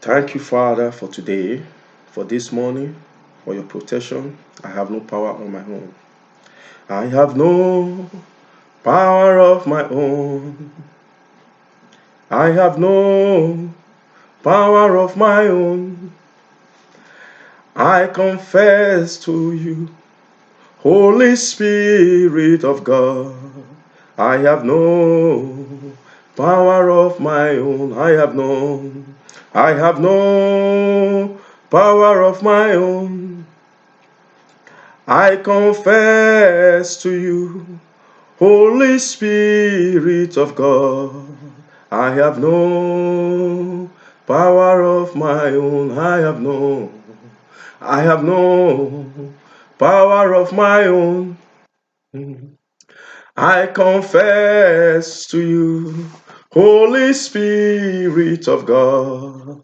Thank you, Father, for today, for this morning, for your protection. I have no power on my own. I have no power of my own. I have no power of my own. I confess to you, Holy Spirit of God. I have no power of my own. I have no power of my own. I confess to you, Holy Spirit of God, I have no power of my own. I have no power of my own. I confess to you, Holy Spirit of God,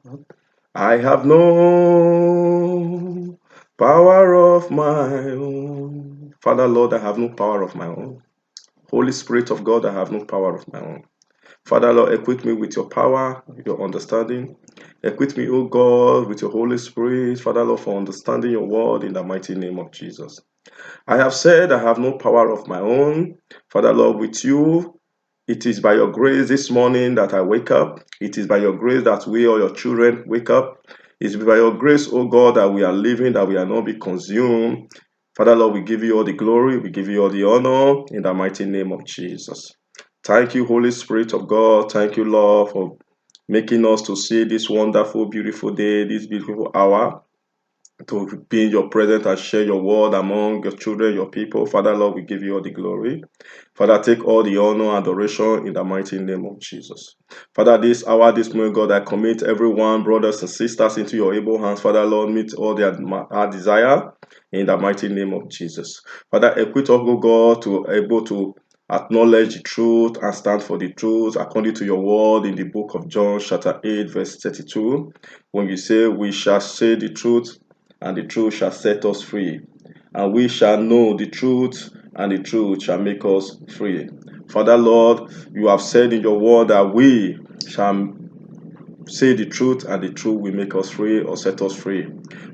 I have no power of my own. Father, Lord, I have no power of my own. Holy Spirit of God, I have no power of my own. Father, Lord, equip me with your power, your understanding. Equip me, O God, with your Holy Spirit, Father, Lord, for understanding your word in the mighty name of Jesus. I have said I have no power of my own. Father, Lord, with you, it is by your grace this morning that I wake up. It is by your grace that we or your children wake up. It is by your grace, O God, that we are living, that we are not be consumed. Father, Lord, we give you all the glory. We give you all the honor in the mighty name of Jesus. Thank you, Holy Spirit of God. Thank you, Lord, for making us to see this wonderful, beautiful day, this beautiful hour, to be in your presence and share your word among your children, your people. Father, Lord, we give you all the glory. Father, take all the honor and adoration in the mighty name of Jesus. Father, this hour, this morning, God, I commit everyone, brothers and sisters, into your able hands. Father, Lord, meet all their desire in the mighty name of Jesus. Father, equip us, O God, to able to acknowledge the truth and stand for the truth according to your word in the book of John, chapter 8, verse 32. When you say, we shall say the truth, and the truth shall set us free. And we shall know the truth, and the truth shall make us free. Father, Lord, you have said in your word that we shall say the truth, and the truth will make us free or set us free.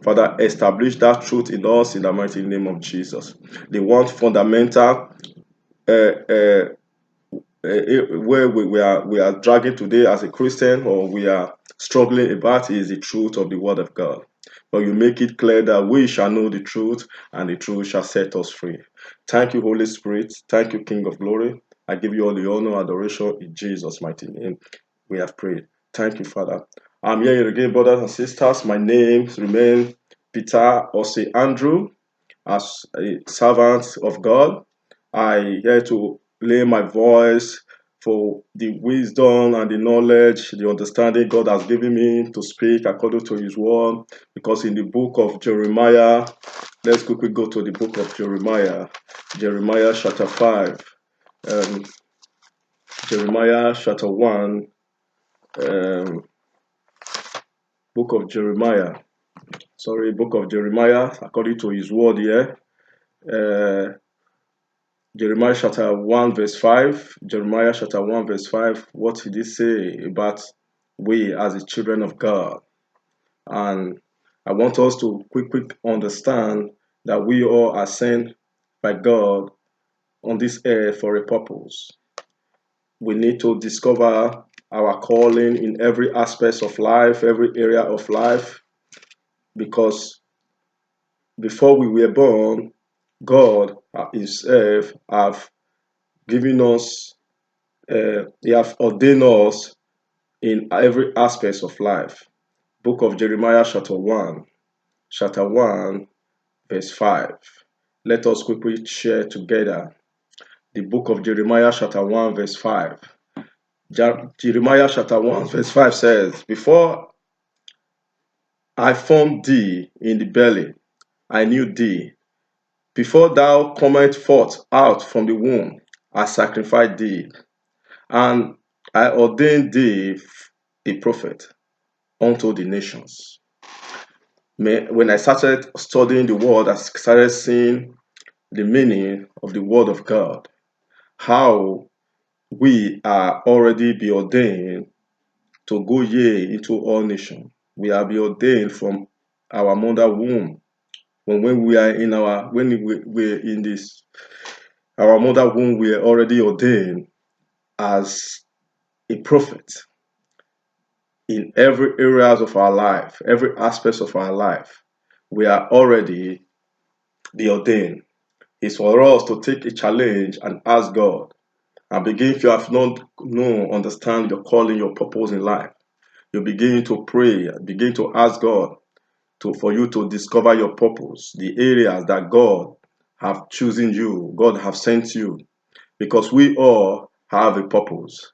Father, establish that truth in us in the mighty name of Jesus. The one fundamental where we are dragging today as a Christian, or we are struggling about, is the truth of the word of God. But you make it clear that we shall know the truth, and the truth shall set us free. Thank you, Holy Spirit. Thank you, King of Glory. I give you all the honor and adoration in Jesus' mighty name. We have prayed. Thank you, Father. I'm here again, brothers and sisters. My name remains Peter Ose Andrew. As a servant of God, I here to lay my voice for the wisdom and the knowledge, the understanding God has given me to speak according to his word. Because in the book of Jeremiah, let's quickly go to the book of Jeremiah. Jeremiah chapter 5. Um, Jeremiah chapter 1. Um, book of Jeremiah. Book of Jeremiah, according to his word here. Jeremiah chapter 1 verse 5. Jeremiah chapter 1 verse 5. What did he say about we as the children of God? And I want us to quickly understand that we all are sent by God on this earth for a purpose. We need to discover our calling in every aspect of life, every area of life, because before we were born, God himself have given us he have ordained us in every aspect of life. Book of Jeremiah chapter 1, verse 5. Let us quickly share together the book of Jeremiah chapter 1, verse 5. Jeremiah chapter 1, verse 5 says, before I formed thee in the belly, I knew thee. Before thou comest forth out from the womb, I sanctified thee, and I ordained thee a prophet unto the nations. When I started studying the word, I started seeing the meaning of the word of God, how we are already be ordained to go ye into all nations. We have been ordained from our mother womb. When we are in we're in this our mother womb, we are already ordained as a prophet in every areas of our life, every aspect of our life. We are already the ordained. It's for us to take a challenge and ask God and begin. If you have not understand your calling, your purpose in life, you begin to pray, begin to ask God for you to discover your purpose, the areas that God have chosen you, God have sent you, because we all have a purpose.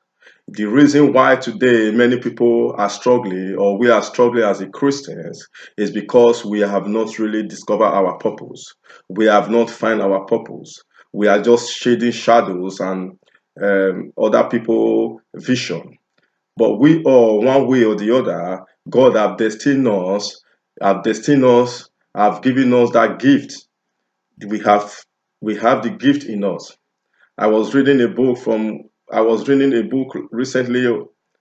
The reason why today many people are struggling, or we are struggling as a Christians, is because we have not really discovered our purpose. We have not found our purpose. We are just shading shadows and other people vision. But we all, one way or the other, God have destined us, have given us that gift. We have we have the gift in us. I was reading a book recently,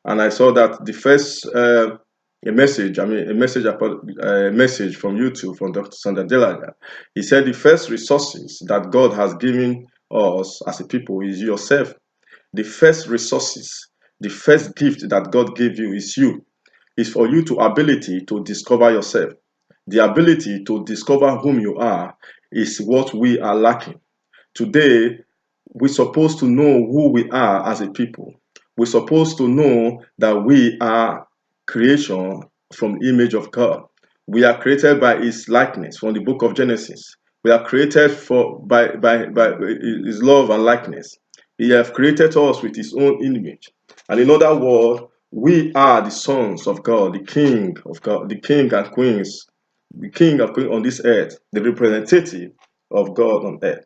and I saw that the first a message from YouTube from Dr. Sandra Delaga. He said the first resources that God has given us as a people is yourself. The first resources, the first gift that God gave you is you. Is for you to ability to discover yourself. The ability to discover whom you are is what we are lacking. Today, we're supposed to know who we are as a people. We're supposed to know that we are creation from the image of God. We are created by His likeness from the book of Genesis. We are created by His love and likeness. He has created us with His own image. And in other words, we are the sons of God, the King of God, the King and Queens, the King of Queens on this earth, the representative of God on earth.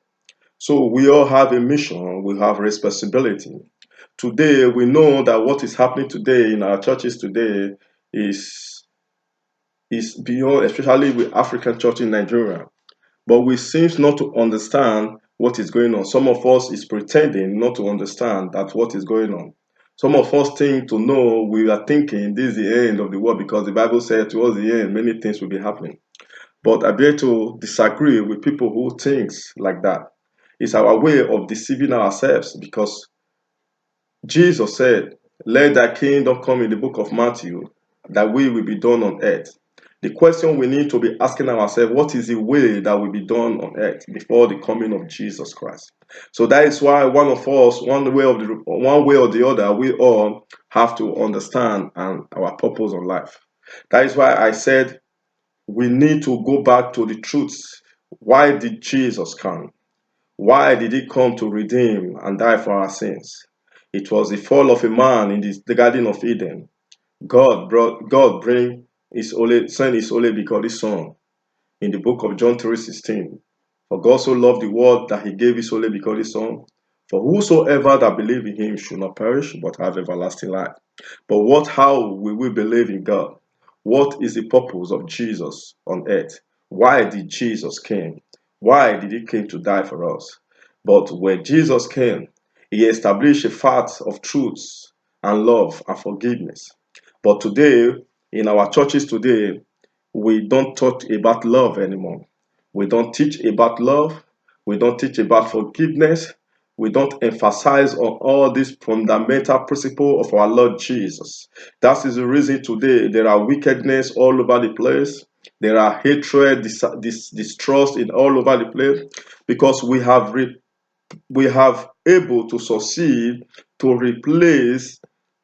So we all have a mission, we have responsibility. Today, we know that what is happening today in our churches today is, is beyond, especially with African church in Nigeria. But we seem not to understand what is going on. Some of us is pretending not to understand that what is going on. Some of us think to know, we are thinking this is the end of the world because the Bible said towards the end many things will be happening. But I dare to disagree with people who thinks like that. It's our way of deceiving ourselves because Jesus said, let thy kingdom come in the book of Matthew, that will be done on earth. The question we need to be asking ourselves, what is the way that will be done on earth before the coming of Jesus Christ? So that is why one of us, one way or the other, we all have to understand and our purpose on life. That is why I said we need to go back to the truths. Why did Jesus come? Why did he come to redeem and die for our sins? It was the fall of a man in the Garden of Eden. God bring his only sent his only begotten son in the book of John 3:16. For God so loved the world that he gave his only begotten son. For whosoever that believe in him should not perish but have everlasting life. But how will we believe in God? What is the purpose of Jesus on earth? Why did Jesus came? Why did he came to die for us? But when Jesus came, he established a path of truth and love and forgiveness. But today, in our churches today, we don't talk about love anymore. We don't teach about love. We don't teach about forgiveness. We don't emphasize on all these fundamental principles of our Lord Jesus. That is the reason today there are wickedness all over the place. There are hatred, distrust in all over the place because we have able to succeed to replace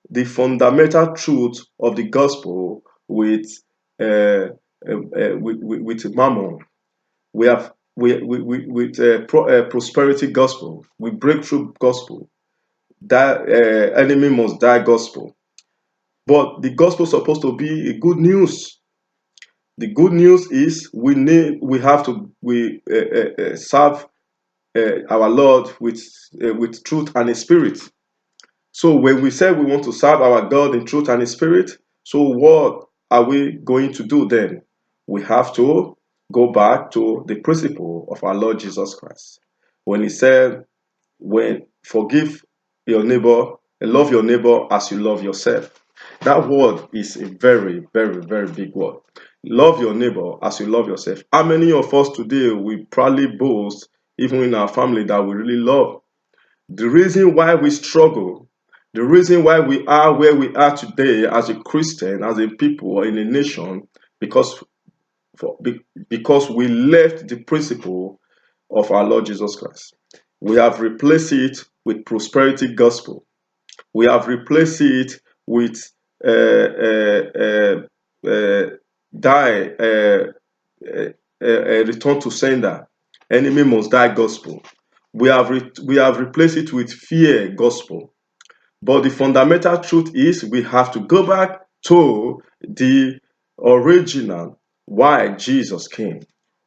the fundamental truth of the gospel with with mammon. We have with prosperity gospel, with breakthrough gospel, that enemy must die gospel. But the gospel is supposed to be a good news. The good news is we have to serve our Lord with truth and in spirit. So when we say we want to serve our God in truth and in spirit, so what are we going to do then? We have to go back to the principle of our Lord Jesus Christ. When he said, when forgive your neighbor and love your neighbor as you love yourself. That word is a very, very, very big word. Love your neighbor as you love yourself. How many of us today we proudly boast, even in our family, that we really love? The reason why we struggle, the reason why we are where we are today as a Christian, as a people, or in a nation, because because we left the principle of our Lord Jesus Christ. We have replaced it with prosperity gospel. We have replaced it with uh, uh, uh, uh, die, return to sender, enemy must die gospel. We have replaced it with fear gospel. But the fundamental truth is we have to go back to the original why Jesus came.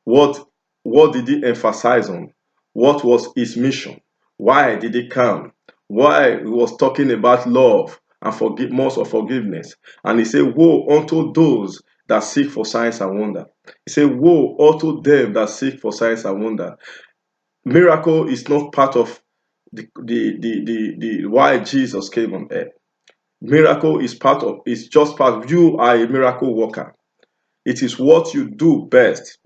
What what did he emphasize on? What was his mission? Why did he come? Why he was talking about love and forgive most of forgiveness. And he said, woe unto those that seek for signs and wonder. He said, woe unto them that seek for signs and wonder. Miracle is not part of the why Jesus came on earth. Miracle is part of, it's just part of, you are a miracle worker. It is what you do best.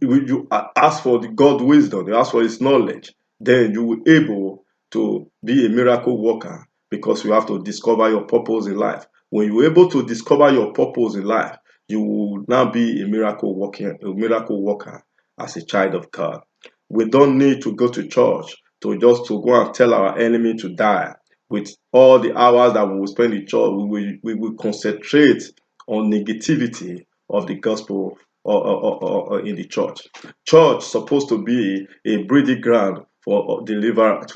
You ask for the God wisdom, you ask for his knowledge, then you will able to be a miracle worker because you have to discover your purpose in life. When you're able to discover your purpose in life, you will now be a miracle worker as a child of God. We don't need to go to church to go and tell our enemy to die. With all the hours that we will spend in church, we will concentrate on negativity of the gospel or in the church. Church supposed to be a breeding ground for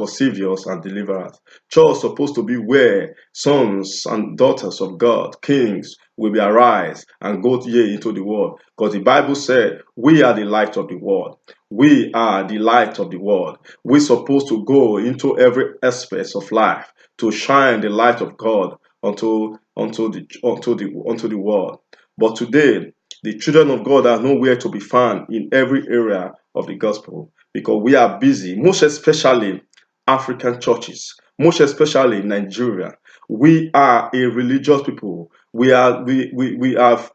saviors and deliverers. Church supposed to be where sons and daughters of God, kings, will be arise and go ye into the world. Because the Bible said, we are the light of the world. We are the light of the world. We're supposed to go into every aspect of life to shine the light of God onto the world. But today, the children of God are nowhere to be found in every area of the gospel because we are busy, most especially African churches, most especially Nigeria. We are a religious people. We have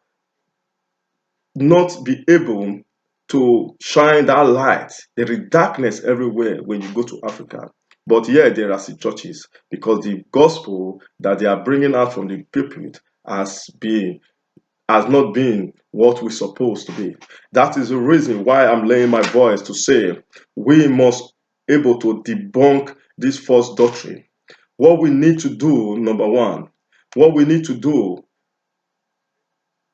not be able to shine that light. There is darkness everywhere when you go to Africa. But here there are still churches because the gospel that they are bringing out from the pulpit has not been what we're supposed to be. That is the reason why I'm laying my voice to say we must able to debunk this false doctrine. What we need to do, number one, what we need to do,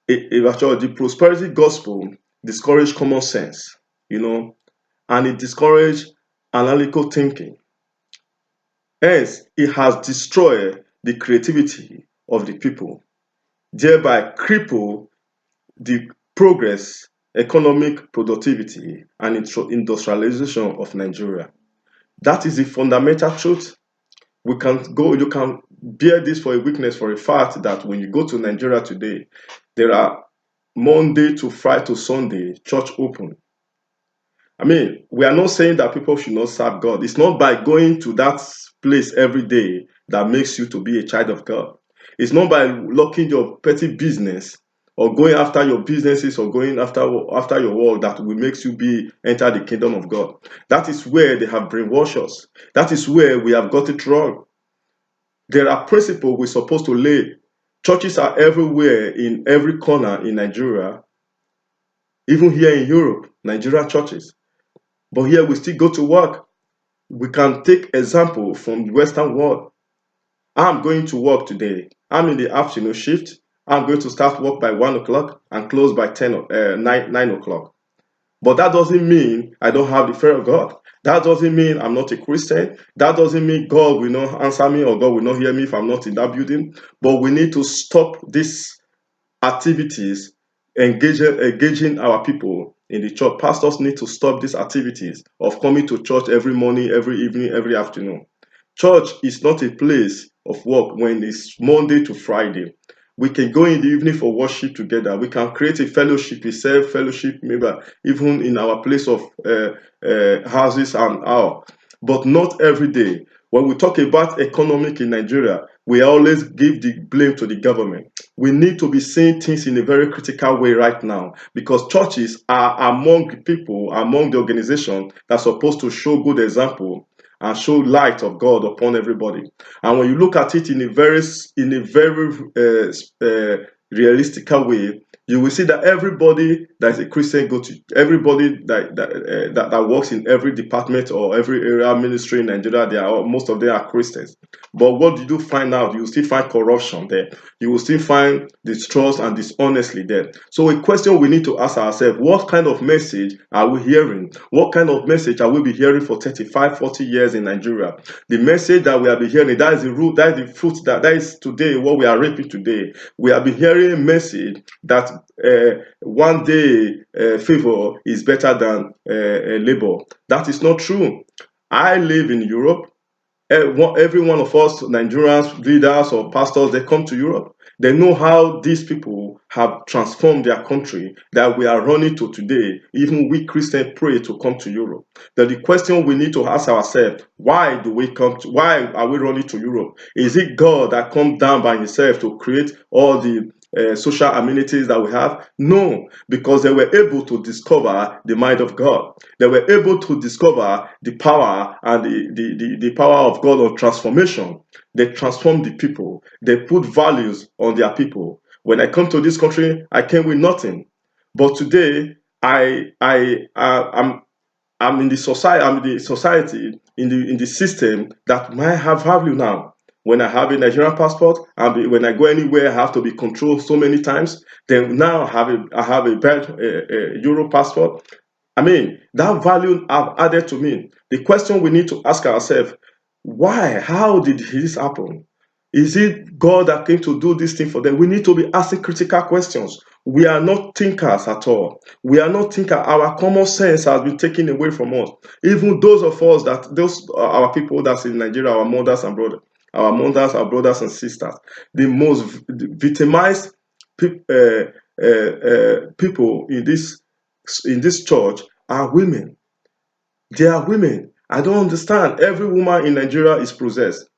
actually the prosperity gospel discourage common sense, and it discourage analytical thinking. Hence, it has destroyed the creativity of the people, thereby cripple the progress, economic productivity, and industrialization of Nigeria. That is the fundamental truth. You can bear this for a weakness for a fact that when you go to Nigeria today, there are Monday to Friday to Sunday church open. I mean, we are not saying that people should not serve God. It's not by going to that place every day that makes you to be a child of God. It's not by locking your petty business or going after your businesses or going after your work that will makes you enter the kingdom of God. That is where they have brainwashed us. That is where we have got it wrong. There are principles we're supposed to lay. Churches are everywhere in every corner in Nigeria, even here in Europe, Nigeria churches. But here we still go to work. We can take example from the Western world. I'm going to work today. I'm in the afternoon shift. I'm going to start work by 1 o'clock and close by 9 o'clock. But that doesn't mean I don't have the fear of God. That doesn't mean I'm not a Christian. That doesn't mean God will not answer me or God will not hear me if I'm not in that building. But we need to stop these activities engaging our people in the church. Pastors need to stop these activities of coming to church every morning, every evening, every afternoon. Church is not a place of work when it's Monday to Friday. We can go in the evening for worship together. We can create a fellowship, a self fellowship, maybe even in our place of houses and our, but not every day. When we talk about economic in Nigeria, we always give the blame to the government. We need to be seeing things in a very critical way right now, because churches are among the people, among the organization that's supposed to show good example and show light of God upon everybody. And when you look at it in a very realistic way, you will see that everybody that is a Christian go to everybody that works in every department or every area ministry in Nigeria. Most of them are Christians. But what did you find out? You will still find corruption there. You will still find distrust and dishonesty there. So a question we need to ask ourselves: what kind of message are we hearing? What kind of message are we be hearing for 35, 40 years in Nigeria? The message that we have been hearing, that is the root, that is the fruit, that is today what we are reaping today. We have been hearing a message that one day favor is better than labor. That is not true. I live in Europe. Every one of us, Nigerians, leaders or pastors, they come to Europe. They know how these people have transformed their country that we are running to today. Even we Christians pray to come to Europe. That the question we need to ask ourselves: why do we come to? Why are we running to Europe? Is it God that come down by Himself to create all the social amenities that we have? No, because they were able to discover the mind of God. They were able to discover the power and the power of God of transformation. They transformed the people. They put values on their people. When I come to this country, I came with nothing. But today, I'm in the society. I'm in the society, in the system that might have value now. When I have a Nigerian passport, and when I go anywhere, I have to be controlled so many times. Then now I have a Euro passport. I mean, that value have added to me. The question we need to ask ourselves: why? How did this happen? Is it God that came to do this thing for them? We need to be asking critical questions. We are not thinkers at all. We are not thinkers. Our common sense has been taken away from us. Even those of us those are our people that's in Nigeria, our mothers and brothers, our brothers and sisters, the most victimized people in this church are women. They are women. I don't understand. Every woman in Nigeria is possessed.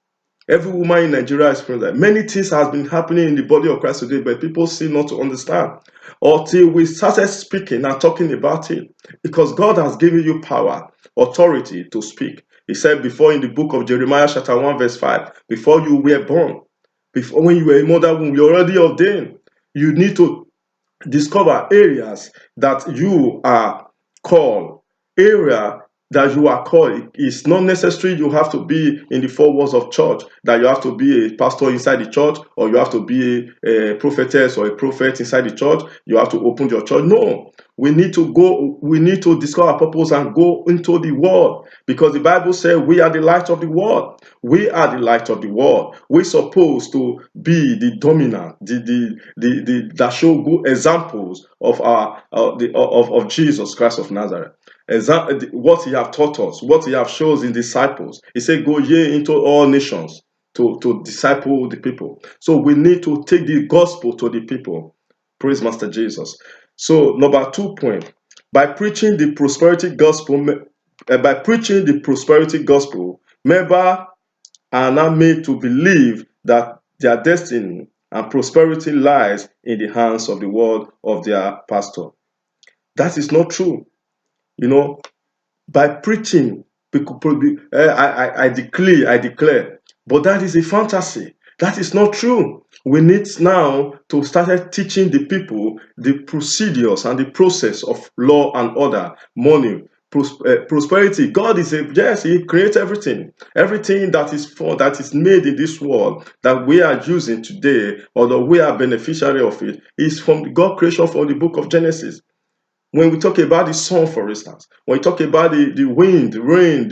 Every woman in Nigeria is possessed. Many things has been happening in the body of Christ today, but people seem not to understand until we started speaking and talking about it. Because God has given you power, authority to speak. He said before in the book of Jeremiah chapter 1 verse 5, before you were born, before when you were in mother womb, you're already ordained. You need to discover areas that you are called. Area that you are called. It's not necessary you have to be in the four walls of church, that you have to be a pastor inside the church, or you have to be a prophetess or a prophet inside the church. You have to open your church. No, we need to discover our purpose and go into the world, because the Bible says we are the light of the world. We are the light of the world. We're supposed to be the dominant, that show good examples of of Jesus Christ of Nazareth. What He have taught us, what He have shown in disciples. He said, "Go ye into all nations to disciple the people." So we need to take the gospel to the people. Praise Master Jesus. So number 2 point: by preaching the prosperity gospel, members are now made to believe that their destiny and prosperity lies in the hands of the word of their pastor. That is not true. You know, by preaching, I declare, but that is a fantasy. That is not true. We need now to start teaching the people the procedures and the process of law and order, money, prosperity. God is yes, He creates everything. Everything that is made in this world that we are using today, or that we are beneficiary of it, is from God creation, from the book of Genesis. When we talk about the sun, for instance, when we talk about the wind, the rain,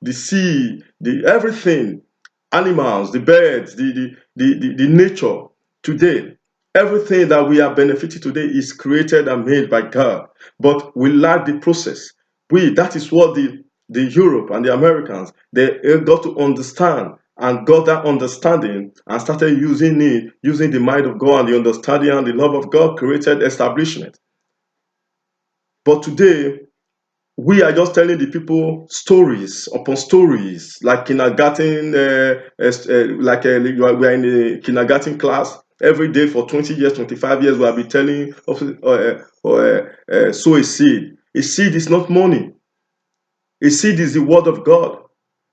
the sea, the everything, animals, the birds, the nature today, everything that we are benefiting today is created and made by God. But we lack the process. That is what the Europe and the Americans, they got to understand and got that understanding and started using it, using the mind of God and the understanding and the love of God, created establishment. But today, We are just telling the people stories upon stories, like kindergarten, we are in a kindergarten class every day for 20 years, 25 years. We have been telling, sow a seed. A seed is not money. A seed is the word of God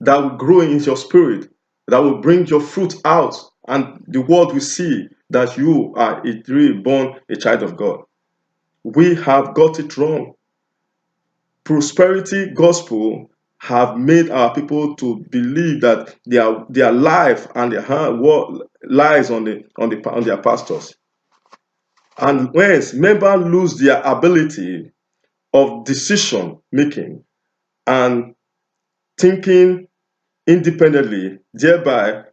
that will grow in your spirit, that will bring your fruit out, and the world will see that you are a really born a child of God. We have got it wrong. Prosperity gospel have made our people to believe that their life and their work lies on their pastors, and whence members lose their ability of decision making and thinking independently, thereby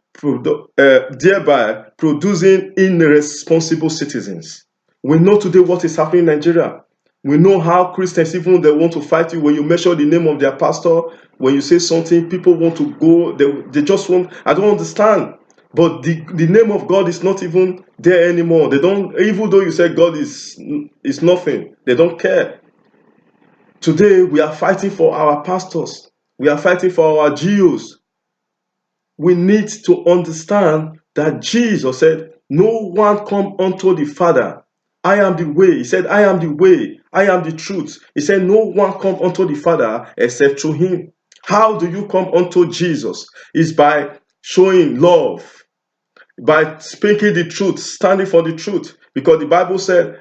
producing irresponsible citizens. We know today what is happening in Nigeria. We know how Christians, even they want to fight you when you mention the name of their pastor, when you say something, people want to go, they just want, I don't understand. But the name of God is not even there anymore. They don't, even though you say God is nothing, they don't care. Today we are fighting for our pastors. We are fighting for our GOs. We need to understand that Jesus said, no one come unto the Father. I am the way. He said, I am the way. I am the truth. He said, no one come unto the Father except through him. How do you come unto Jesus? Is by showing love, by speaking the truth, standing for the truth. Because the Bible said,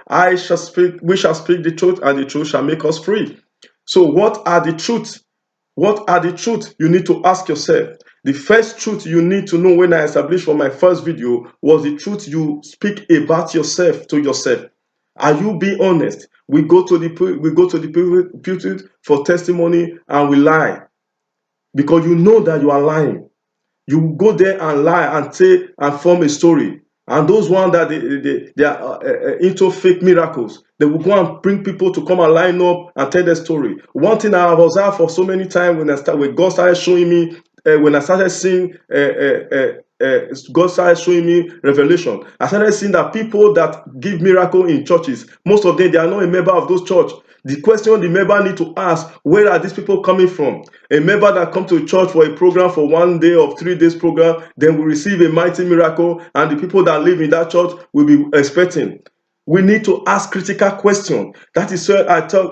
we shall speak the truth, and the truth shall make us free. So what are the truths? What are the truths? You need to ask yourself. The first truth you need to know, when I established for my first video, was the truth you speak about yourself to yourself. Are you being honest? We go to the pulpit for testimony and we lie because you know that you are lying. You go there and lie and say and form a story. And those ones that they are into fake miracles, they will go and bring people to come and line up and tell their story. One thing I have observed for so many times when God started showing me, when I started seeing, God started showing me revelation. I started seeing that people that give miracle in churches, most of them, they are not a member of those church. The question the member need to ask, where are these people coming from? A member that come to church for a program for 1 day or 3 days program, then will receive a mighty miracle, and the people that live in that church will be expecting. We need to ask critical questions. That is why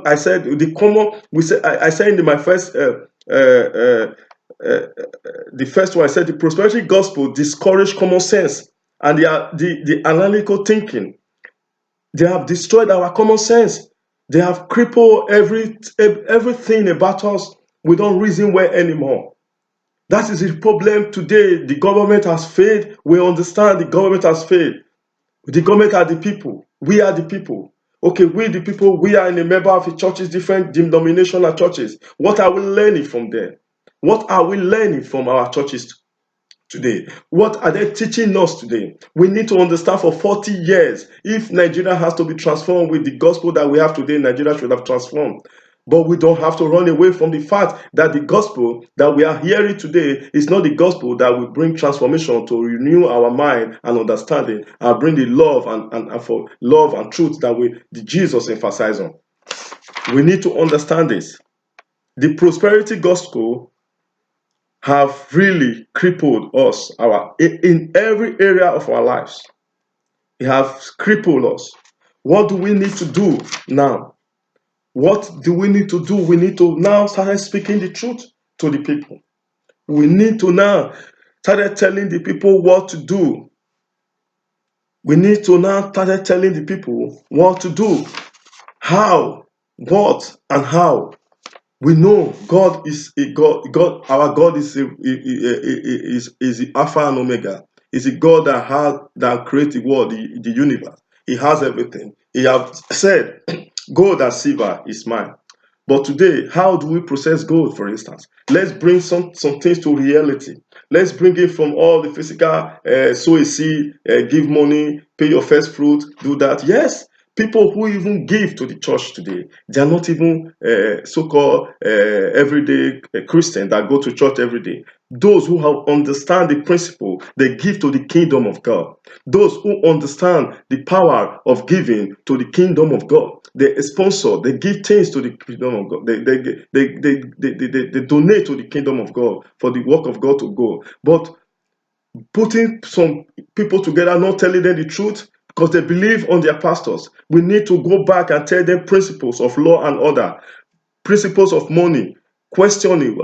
I said the common. I said in my first the first one. I said the prosperity gospel discourage common sense and the analytical thinking. They have destroyed our common sense. They have crippled everything about us. We don't reason well anymore. That is the problem today. The government has failed. We understand the government has failed. The government are the people. We are the people. Okay, we the people, we are in a member of the churches, different denominational churches. What are we learning from them? What are we learning from our churches today? What are they teaching us today? We need to understand for 40 years, if Nigeria has to be transformed with the gospel that we have today, Nigeria should have transformed. But we don't have to run away from the fact that the gospel that we are hearing today is not the gospel that will bring transformation to renew our mind and understanding and bring the love and for love and truth that Jesus emphasized on. We need to understand this. The prosperity gospel have really crippled us in every area of our lives. It have crippled us. What do we need to do now? What do we need to do? We need to now start speaking the truth to the people. We need to now start telling the people what to do. We need to now start telling the people what to do, how, what, and how. We know God is a God. God, our God is the Alpha and Omega. Is a God that created the world, the universe. He has everything. He has said, "Gold and silver is mine." But today, how do we process gold, for instance? Let's bring some things to reality. Let's bring it from all the physical, sow a seed, give money, pay your first fruit, do that. Yes, people who even give to the church today, they are not even so-called everyday Christian that go to church every day. Those who have understand the principle, they give to the kingdom of God. Those who understand the power of giving to the kingdom of God, they sponsor, they give things to the kingdom of God. They donate to the kingdom of God for the work of God to go. But putting some people together, not telling them the truth because they believe on their pastors. We need to go back and tell them principles of law and order, principles of money, questioning.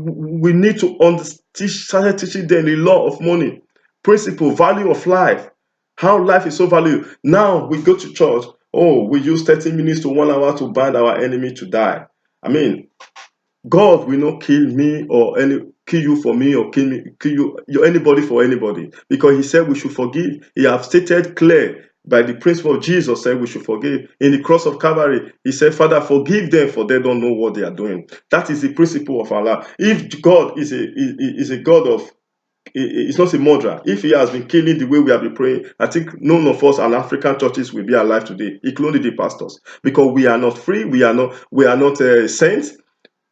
We need to start teaching them the law of money, principle, value of life, how life is so valuable. Now we go to church. Oh, we use 30 minutes to 1 hour to bind our enemy to die. I mean, God will not kill me or kill you for me or kill you anybody for anybody, because he said we should forgive. He have stated clear by the principle of Jesus said we should forgive. In the cross of Calvary, he said, Father, forgive them, for they don't know what they are doing. That is the principle of Allah. If God is a God of, it's not a murderer. If he has been killing the way we have been praying, I think none of us and African churches will be alive today, including the pastors, because we are not free. We are not saints.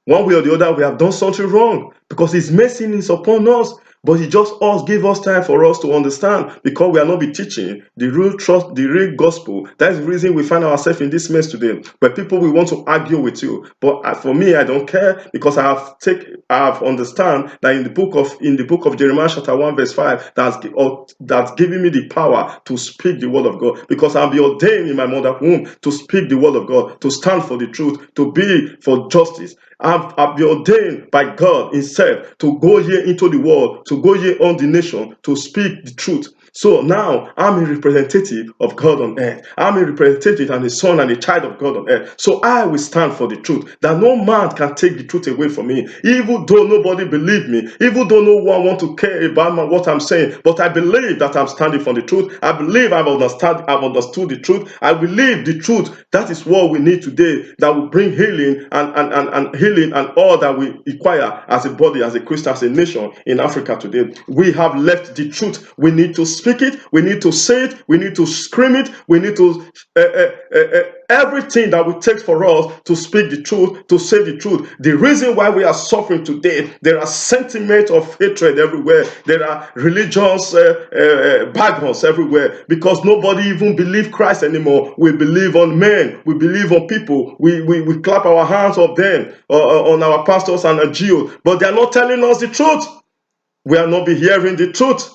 One way or the other, we have done something wrong, because his mercy is upon us. But he just give us time for us to understand, because we are not be teaching the real trust, the real gospel. That's the reason we find ourselves in this mess today. But people will want to argue with you. But for me, I don't care, because I have understand that in the book of Jeremiah chapter 1 verse 5, that's giving me the power to speak the word of God, because I'll be ordained in my mother's womb to speak the word of God, to stand for the truth, to be for justice. I've been ordained by God himself to go here into the world, to go here on the nation, to speak the truth. So now I'm a representative of God on earth. I'm a representative and a son and a child of God on earth. So I will stand for the truth, that no man can take the truth away from me. Even though nobody believe me, even though no one want to care about what I'm saying, but I believe that I'm standing for the truth. I believe I've understood the truth. I believe the truth. That is what we need today, that will bring healing and healing and all that we require as a body, as a Christian, as a nation in Africa today. We have left the truth. We need to speak it. We need to say it. We need to scream it. We need to everything that will take for us to speak the truth, to say the truth. The reason why we are suffering today, there are sentiments of hatred everywhere. There are religious backgrounds everywhere, because nobody even believes Christ anymore. We believe on men. We believe on people. We clap our hands of them, on our pastors and NGOs, but they are not telling us the truth. We are not be hearing the truth.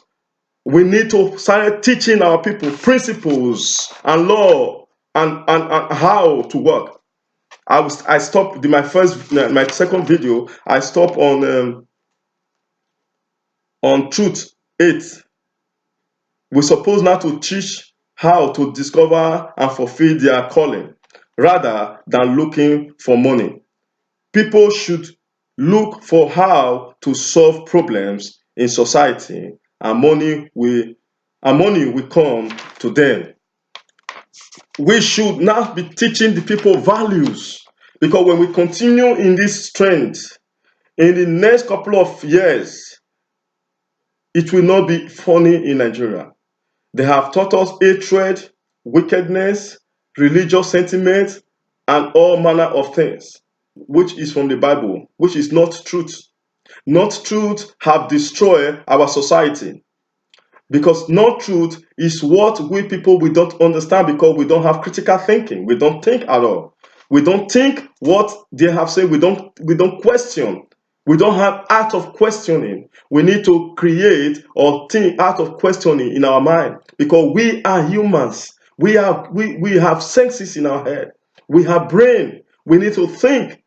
We need to start teaching our people principles and law and how to work. I stopped my second video. I stopped on truth 8. We're supposed now to teach how to discover and fulfill their calling, rather than looking for money. People should look for how to solve problems in society, and money will come to them. We should now be teaching the people values, because when we continue in this trend, in the next couple of years, it will not be funny in Nigeria. They have taught us hatred, wickedness, religious sentiments, and all manner of things, which is from the Bible, which is not truth. Not truth have destroyed our society, because not truth is what we don't understand, because we don't have critical thinking. We don't think at all. We don't think what they have said. We don't question. We don't have art of questioning. We need to create or think art of questioning in our mind, because we are humans. We have senses in our head. We have brain. We need to think.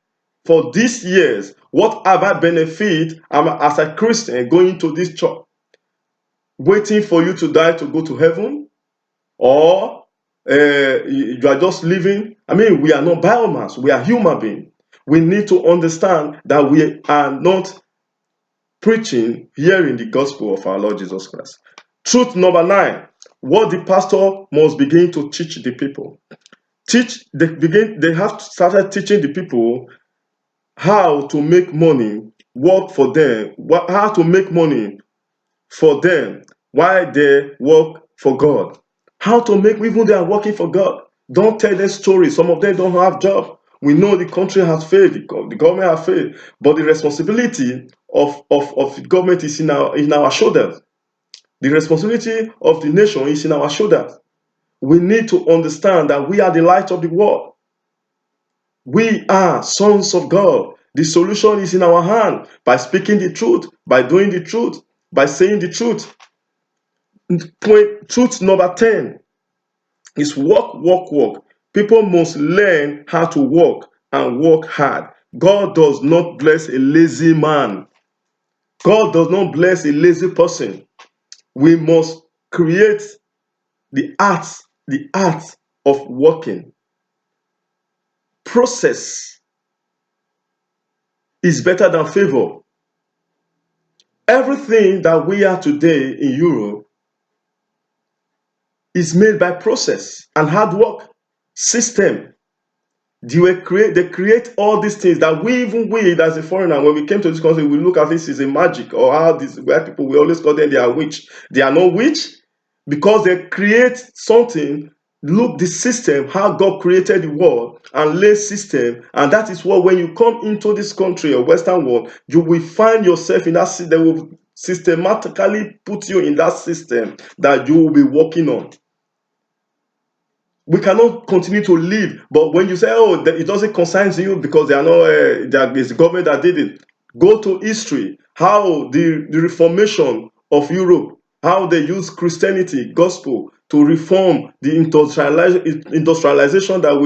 For these years, what have I benefit as a Christian going to this church? Waiting for you to die to go to heaven? Or you are just living? I mean, we are not biomass. We are human beings. We need to understand that we are not preaching, hearing the gospel of our Lord Jesus Christ. Truth number 9, what the pastor must begin to teach the people. They have started teaching the people how to make money work for them, how to make money for them while they work for God. How to make, even they are working for God. Don't tell them stories. Some of them don't have job. We know the country has failed, the government has failed, but the responsibility of government is in our shoulders. The responsibility of the nation is in our shoulders. We need to understand that we are the light of the world. We are sons of God. The solution is in our hand by speaking the truth, by doing the truth, by saying the truth. Truth number 10 is work, work, work. People must learn how to work and work hard. God does not bless a lazy man. God does not bless a lazy person. We must create the art of working. Process is better than favor. Everything that we are today in Europe is made by process and hard work, system. They create all these things that we as a foreigner, when we came to this country, we look at this as a magic, or how these white people, we always call them they are witch. They are not witch because they create something. Look, the system, how God created the world and lay system, and that is what when you come into this country or Western world, you will find yourself in that system. They will systematically put you in that system that you will be working on. We cannot continue to live. But when you say, oh, it doesn't concern you because they are not, that is the government that did it. Go to history, how the reformation of Europe, how they use Christianity, gospel, to reform the industrialization that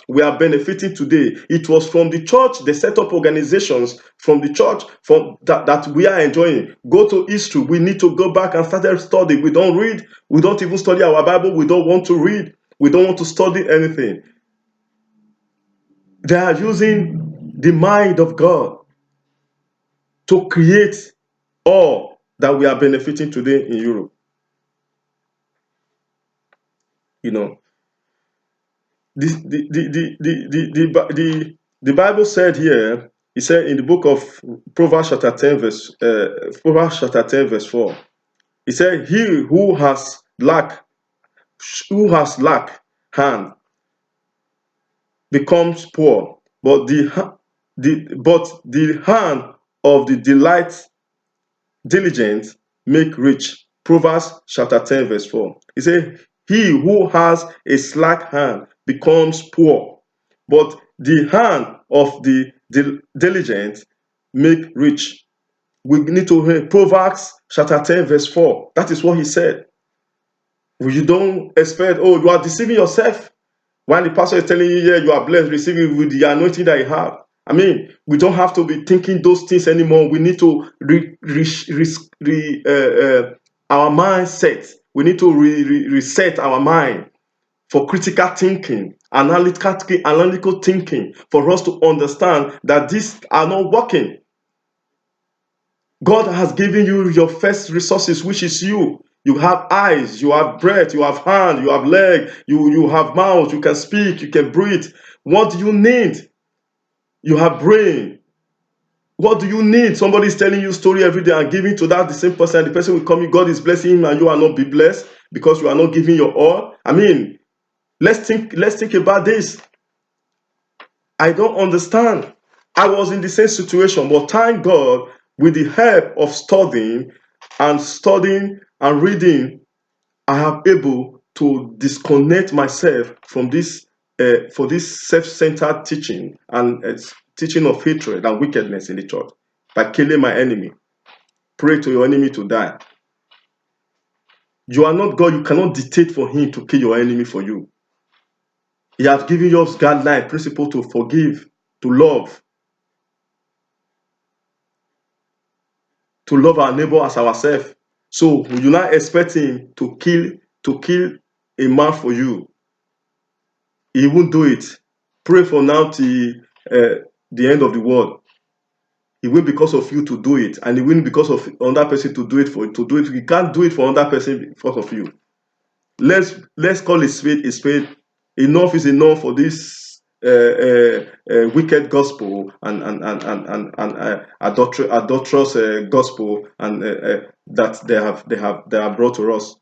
we are benefiting today. It was from the church. They set up organizations from the church from that we are enjoying. Go to history. We need to go back and start study. We don't read. We don't even study our Bible. We don't want to read. We don't want to study anything. They are using the mind of God to create all that we are benefiting today in Europe. You know, the Bible said here, it said in the book of Proverbs chapter 10 verse 4, it said, he who has lack hand becomes poor, but the hand of the diligent make rich. Proverbs chapter 10 verse 4. It says, he who has a slack hand becomes poor, but the hand of the diligent make rich. We need to read Proverbs chapter 10 verse 4. That is what he said. You don't expect, oh, you are deceiving yourself. When the pastor is telling you, yeah, you are blessed, receiving with the anointing that you have. I mean, we don't have to be thinking those things anymore. We need to our mindset. We need to reset our mind for critical thinking, analytical thinking, for us to understand that these are not working. God has given you your first resources, which is you. You have eyes, you have breath, you have hand, you have leg, you have mouth, you can speak, you can breathe. What do you need? You have brain. What do you need? Somebody is telling you a story every day and giving to that the same person. The person will come, God is blessing him and you are not be blessed because you are not giving your all. I mean, let's think about this. I don't understand. I was in the same situation, but thank God, with the help of studying and reading, I am able to disconnect myself from this for this self-centered teaching and teaching of hatred and wickedness in the church by killing my enemy. Pray to your enemy to die. You are not God. You cannot dictate for him to kill your enemy for you. He has given you guideline principle to forgive, to love our neighbor as ourselves. So you're not expecting to kill a man for you. He won't do it. Pray for now till the end of the world. He will because of you to do it, and he will because of another person to do it for to do it. He can't do it for another person because of you. Let's call a spade a spade. Enough is enough for this wicked gospel and adulterous gospel and that they have brought to us.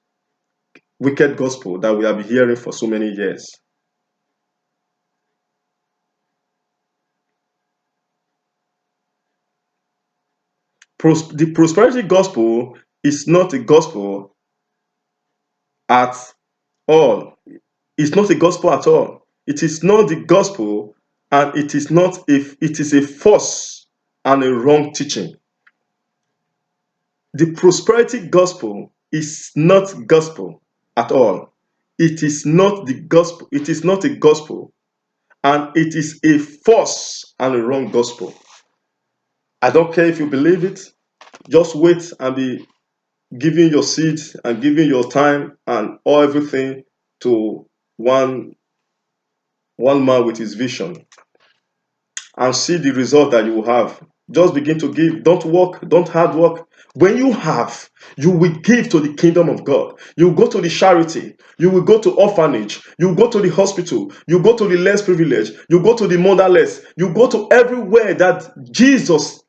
Wicked gospel that we have been hearing for so many years. The prosperity gospel is not a gospel at all. It's not a gospel at all. It is not the gospel, and it is not if it is a false and a wrong teaching. The prosperity gospel is not gospel at all. It is not the gospel. It is not a gospel, and it is a false and a wrong gospel. I don't care if you believe it. Just wait and be giving your seeds and giving your time and all everything to one man with his vision, and see the result that you will have. Just begin to give. Don't work, don't hard work. When you have, you will give to the kingdom of God. You will go to the charity. You will go to orphanage. You will go to the hospital. You go to the less privileged. You go to the motherless. You go to everywhere that Jesus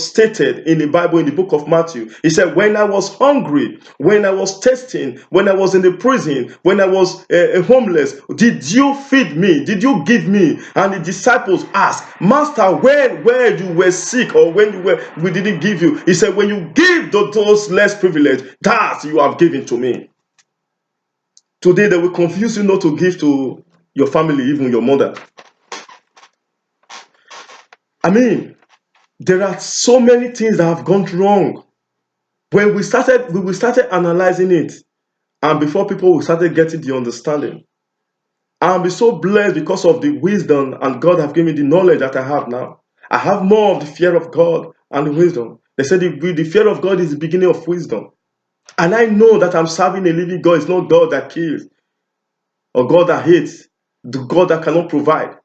stated in the Bible, in the book of Matthew. He said, when I was hungry, when I was testing, when I was in the prison, when I was homeless, did you feed me? Did you give me? And the disciples asked, Master, where you were sick, or when we didn't give you? He said, when you give to those less privileged, that you have given to me. Today they will confuse you not to give to your family, even your mother. I mean, there are so many things that have gone wrong. When we started analyzing it, and before people started getting the understanding, I'll be so blessed because of the wisdom, and God have given me the knowledge that I have now. I have more of the fear of God and the wisdom. They said the fear of God is the beginning of wisdom. And I know that I'm serving a living God. It's not God that kills or God that hates, the God that cannot provide.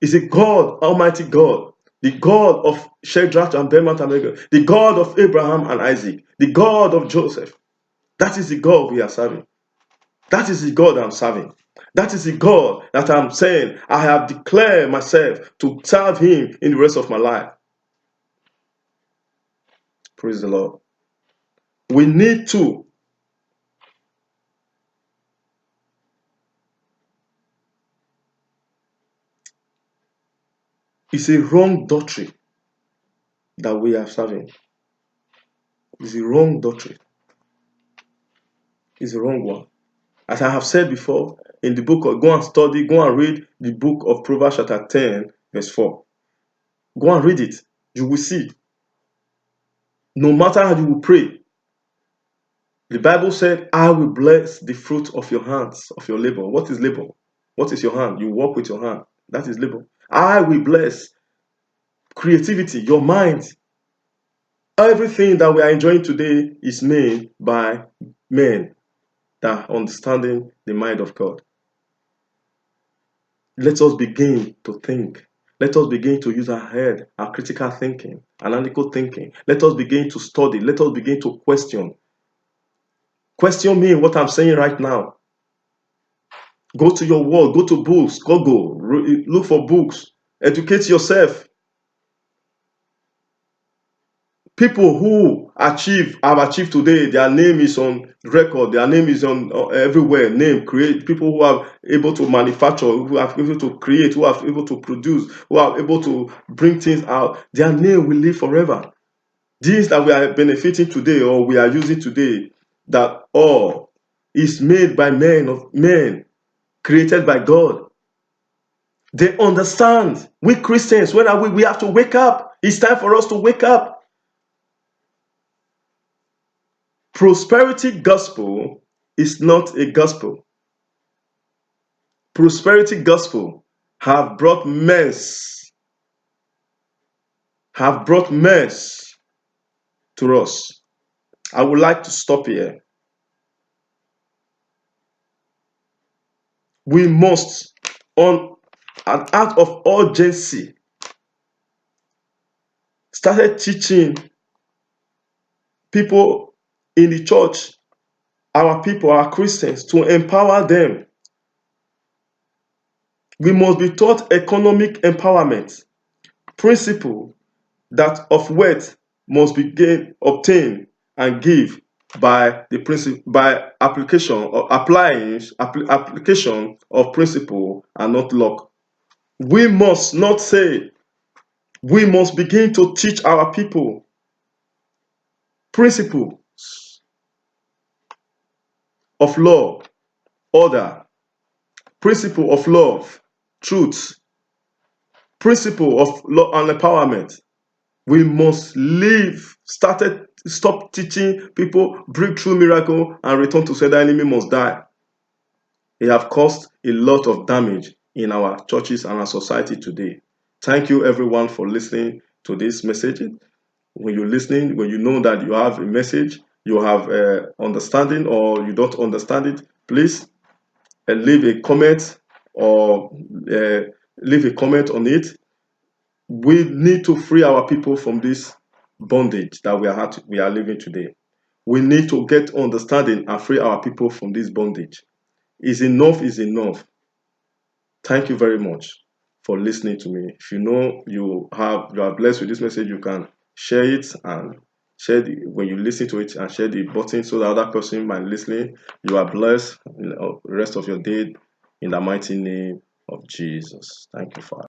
It's a God, Almighty God, the God of Shadrach and Abednego, and Abednego, the God of Abraham and Isaac, the God of Joseph. That is the God we are serving. That is the God I'm serving. That is the God that I'm saying I have declared myself to serve Him in the rest of my life. Praise the Lord. We need to. It's a wrong doctrine that we are serving. It's a wrong doctrine. It's a wrong one. As I have said before, in the book of, go and read the book of Proverbs chapter 10, verse 4. Go and read it. You will see. No matter how you will pray, the Bible said, I will bless the fruit of your hands, of your labor. What is labor? What is your hand? You work with your hand. That is labor. I will bless creativity, your mind. Everything that we are enjoying today is made by men that are understanding the mind of God. Let us begin to think. Let us begin to use our head, our critical thinking, analytical thinking. Let us begin to study. Let us begin to question. Question me what I'm saying right now. Go to your world, go to books, Google, look for books, educate yourself. People who have achieved today, their name is on record, their name is on everywhere, create people who are able to manufacture, who are able to create, who are able to produce, who are able to bring things out, their name will live forever. These that we are benefiting today or we are using today, that all is made by men, created by God. They understand. We Christians, when are we? We have to wake up. It's time for us to wake up. Prosperity gospel is not a gospel. Prosperity gospel have brought mess to us. I would like to stop here. We must, on an act of urgency, started teaching people in the church, our people, our Christians, to empower them. We must be taught economic empowerment. Principle that of wealth must be obtained and give by the principle, by application or application of principle and not luck. We must not say, we must begin to teach our people principles of law, order, principle of love, truth, principle of law and empowerment. We must stop teaching people breakthrough miracle and return to say the enemy must die. They have caused a lot of damage in our churches and our society today. Thank you everyone for listening to this message. When you're listening, when you know that you have a message, you have understanding or you don't understand it, please leave a comment or leave a comment on it. We need to free our people from this bondage that we are living today. We need to get understanding and free our people from this bondage. Is enough is enough. Thank you very much for listening to me. If you know you are blessed with this message, you can share it and when you listen to it and share the button so the other person might listen. You are blessed the rest of your day in the mighty name of Jesus. Thank you, Father.